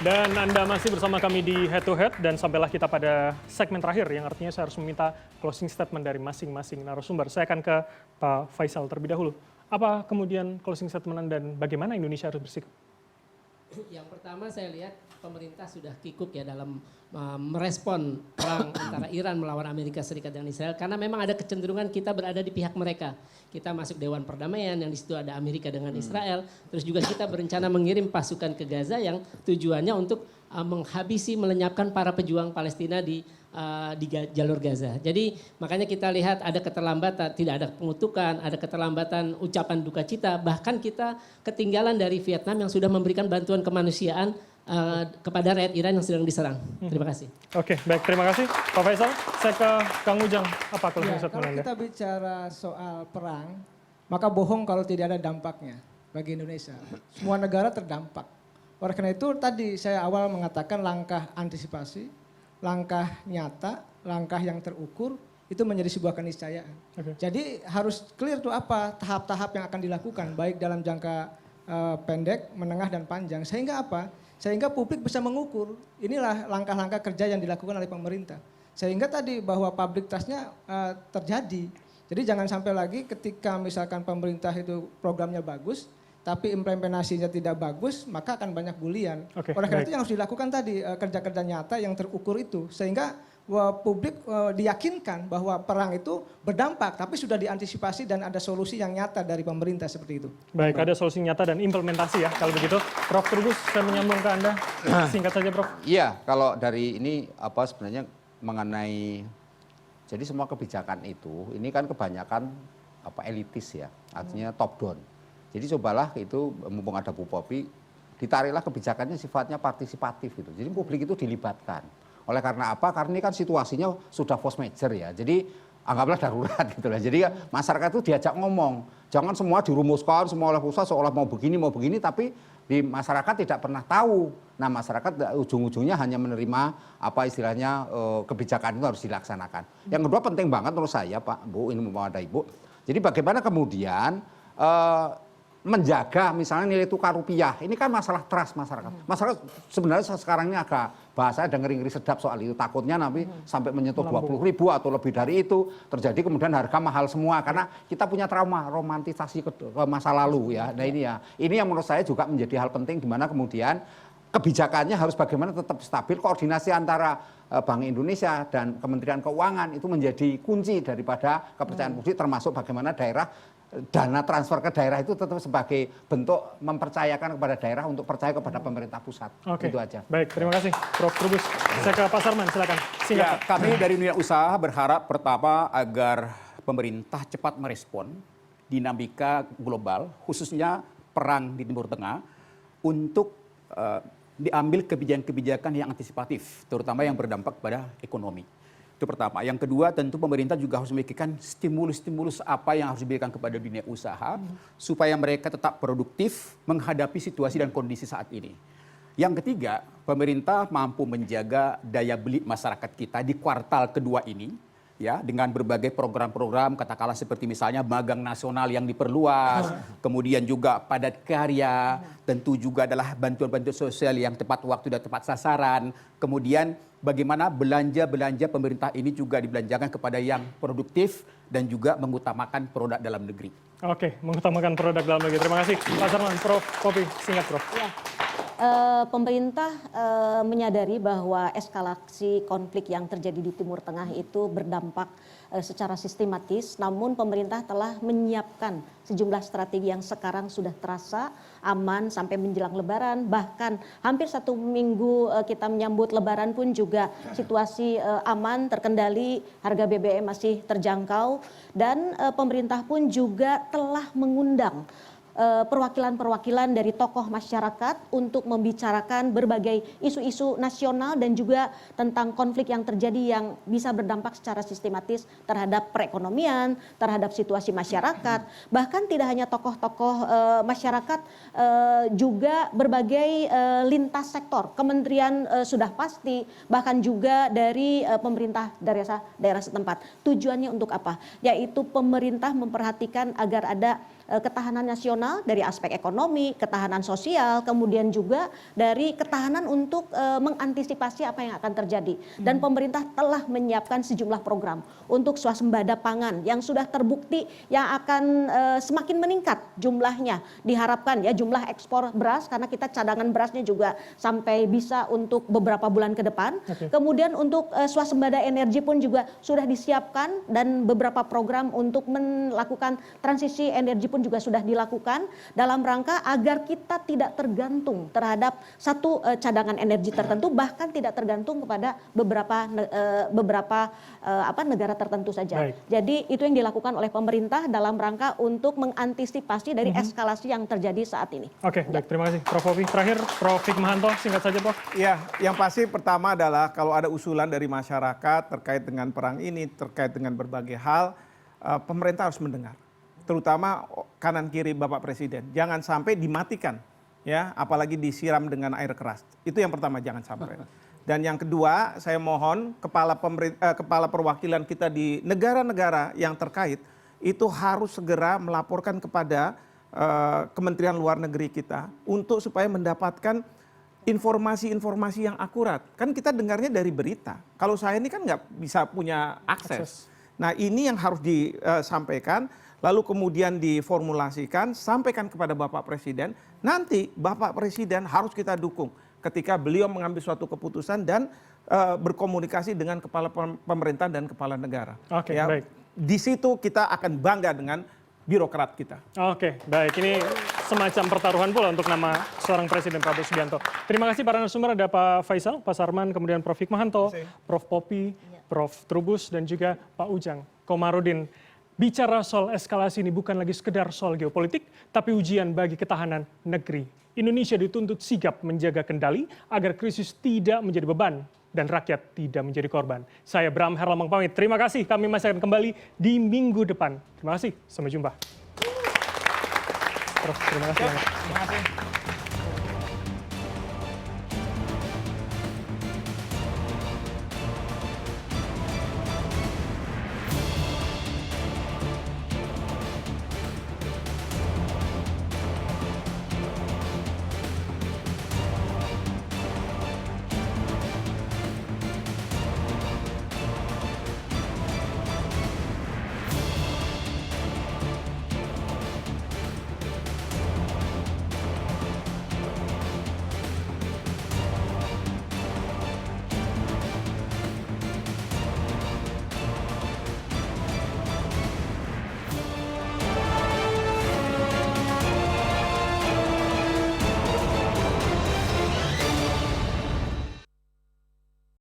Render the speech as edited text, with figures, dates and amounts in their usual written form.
Dan Anda masih bersama kami di Head to Head dan sampailah kita pada segmen terakhir yang artinya saya harus meminta closing statement dari masing-masing narasumber. Saya akan ke Pak Faisal terlebih dahulu. Apa kemudian closing statement dan bagaimana Indonesia harus bersikap? Yang pertama saya lihat pemerintah sudah kikuk ya dalam merespon perang antara Iran melawan Amerika Serikat dan Israel karena memang ada kecenderungan kita berada di pihak mereka. Kita masuk Dewan Perdamaian yang di situ ada Amerika dengan Israel. Terus juga kita berencana mengirim pasukan ke Gaza yang tujuannya untuk menghabisi, melenyapkan para pejuang Palestina di jalur Gaza. Jadi makanya kita lihat ada keterlambatan, tidak ada pengutukan, ada keterlambatan ucapan duka cita. Bahkan kita ketinggalan dari Vietnam yang sudah memberikan bantuan kemanusiaan kepada rakyat Iran yang sedang diserang. Terima kasih. Oke, baik, terima kasih Pak Faisal. Saya ke Kang Ujang. Apa closing statement kalau Anda? kita bicara soal perang, maka bohong kalau tidak ada dampaknya bagi Indonesia. Semua negara terdampak. Oleh karena itu tadi saya awal mengatakan langkah antisipasi, langkah nyata, langkah yang terukur itu menjadi sebuah keniscayaan. Jadi harus clear tuh apa tahap-tahap yang akan dilakukan baik dalam jangka pendek, menengah dan panjang. Sehingga apa? Sehingga publik bisa mengukur. Inilah langkah-langkah kerja yang dilakukan oleh pemerintah. Sehingga tadi bahwa public trust-nya terjadi. Jadi jangan sampai lagi ketika misalkan pemerintah itu programnya bagus, tapi implementasinya tidak bagus, maka akan banyak bulian. Oleh karena itu yang harus dilakukan tadi kerja-kerja nyata yang terukur itu. Sehingga publik diyakinkan bahwa perang itu berdampak, tapi sudah diantisipasi dan ada solusi yang nyata dari pemerintah seperti itu. Baik, ada solusi nyata dan implementasi ya. Kalau begitu, Prof. Trubus, saya menyambung ke Anda. Singkat saja, Prof. Iya, kalau dari ini apa sebenarnya mengenai, jadi semua kebijakan itu, ini kan kebanyakan elitis ya, artinya top down. Jadi cobalah itu, mumpung ada Bu Popi, ditariklah kebijakannya sifatnya partisipatif gitu. Jadi publik itu dilibatkan. Oleh karena apa? Karena ini kan situasinya sudah force major ya. Jadi anggaplah darurat gitu lah. Jadi masyarakat itu diajak ngomong. Jangan semua dirumuskan, semua oleh pusat seolah mau begini, tapi di masyarakat tidak pernah tahu. Nah masyarakat ujung-ujungnya hanya menerima apa istilahnya kebijakan itu harus dilaksanakan. Yang kedua penting banget menurut saya Pak, Bu, ini mau ada Ibu. Jadi bagaimana kemudian menjaga misalnya nilai tukar rupiah. Ini kan masalah trust masyarakat. Masyarakat sebenarnya sekarang ini agak bahasa ada ngeri-ngeri sedap soal itu. Takutnya nanti sampai menyentuh 20.000 atau lebih dari itu. Terjadi kemudian harga mahal semua. Karena kita punya trauma, romantisasi ke masa lalu ya. Nah ini ya. Ini yang menurut saya juga menjadi hal penting di mana kemudian kebijakannya harus bagaimana tetap stabil. Koordinasi antara Bank Indonesia dan Kementerian Keuangan itu menjadi kunci daripada kepercayaan publik, termasuk bagaimana daerah dana transfer ke daerah itu tetap sebagai bentuk mempercayakan kepada daerah untuk percaya kepada pemerintah pusat. Itu aja. Baik, terima kasih Prof. Trubus. Saya ke Pak Sarman, silakan. Singkat. Ya, kami dari dunia usaha berharap pertama agar pemerintah cepat merespon dinamika global, khususnya perang di Timur Tengah, untuk diambil kebijakan-kebijakan yang antisipatif, terutama yang berdampak pada ekonomi. Itu pertama. Yang kedua tentu pemerintah juga harus memikirkan stimulus-stimulus apa yang harus diberikan kepada dunia usaha supaya mereka tetap produktif menghadapi situasi dan kondisi saat ini. Yang ketiga, pemerintah mampu menjaga daya beli masyarakat kita di kuartal kedua ini ya dengan berbagai program-program katakanlah seperti misalnya magang nasional yang diperluas, kemudian juga padat karya, tentu juga adalah bantuan-bantuan sosial yang tepat waktu dan tepat sasaran, kemudian bagaimana belanja pemerintah ini juga dibelanjakan kepada yang produktif dan juga mengutamakan produk dalam negeri. Oke, mengutamakan produk dalam negeri. Terima kasih Pak Sarman. Prof. Popi, singkat Prof. Ya. Pemerintah menyadari bahwa eskalasi konflik yang terjadi di Timur Tengah itu berdampak secara sistematis, namun pemerintah telah menyiapkan sejumlah strategi yang sekarang sudah terasa aman sampai menjelang Lebaran, bahkan hampir 1 minggu kita menyambut Lebaran pun juga situasi aman, terkendali, harga BBM masih terjangkau, dan pemerintah pun juga telah mengundang perwakilan-perwakilan dari tokoh masyarakat untuk membicarakan berbagai isu-isu nasional dan juga tentang konflik yang terjadi yang bisa berdampak secara sistematis terhadap perekonomian, terhadap situasi masyarakat. Bahkan tidak hanya tokoh-tokoh masyarakat, juga berbagai lintas sektor, kementerian sudah pasti, bahkan juga dari pemerintah daerah setempat. Tujuannya untuk apa? Yaitu pemerintah memperhatikan agar ada ketahanan nasional dari aspek ekonomi, ketahanan sosial, kemudian juga dari ketahanan untuk mengantisipasi apa yang akan terjadi. Dan pemerintah telah menyiapkan sejumlah program untuk swasembada pangan yang sudah terbukti yang akan semakin meningkat jumlahnya. Diharapkan ya jumlah ekspor beras karena kita cadangan berasnya juga sampai bisa untuk beberapa bulan ke depan. Kemudian untuk swasembada energi pun juga sudah disiapkan dan beberapa program untuk melakukan transisi energi pun juga sudah dilakukan dalam rangka agar kita tidak tergantung terhadap satu cadangan energi tertentu, bahkan tidak tergantung kepada beberapa negara tertentu saja. Baik. Jadi itu yang dilakukan oleh pemerintah dalam rangka untuk mengantisipasi dari eskalasi yang terjadi saat ini. Oke, baik, terima kasih Prof. Popi. Terakhir, Prof. Hikmahanto, singkat saja Prof. Ya, yang pasti pertama adalah kalau ada usulan dari masyarakat terkait dengan perang ini, terkait dengan berbagai hal, pemerintah harus mendengar. Terutama kanan kiri Bapak Presiden. Jangan sampai dimatikan, ya, apalagi disiram dengan air keras. Itu yang pertama, jangan sampai. Dan yang kedua, saya mohon kepala perwakilan kita di negara-negara yang terkait itu harus segera melaporkan kepada Kementerian Luar Negeri kita untuk supaya mendapatkan informasi-informasi yang akurat. Kan kita dengarnya dari berita. Kalau saya ini kan nggak bisa punya akses. Nah ini yang harus disampaikan, lalu kemudian diformulasikan, sampaikan kepada Bapak Presiden. Nanti Bapak Presiden harus kita dukung ketika beliau mengambil suatu keputusan dan berkomunikasi dengan kepala pemerintah dan kepala negara. Oke, ya, baik. Di situ kita akan bangga dengan birokrat kita. Oke, baik. Ini semacam pertaruhan pula untuk nama seorang Presiden Prabowo Subianto. Terima kasih para narasumber, ada Pak Faisal, Pak Sarman, kemudian Prof. Hikmahanto, Prof. Popi, Prof. Trubus, dan juga Pak Ujang Komarudin. Bicara soal eskalasi ini bukan lagi sekedar soal geopolitik, tapi ujian bagi ketahanan negeri. Indonesia dituntut sigap menjaga kendali agar krisis tidak menjadi beban dan rakyat tidak menjadi korban. Saya Bram Herlamang pamit. Terima kasih. Kami masih akan kembali di minggu depan. Terima kasih. Sampai jumpa. Prof, terima kasih. Terima kasih.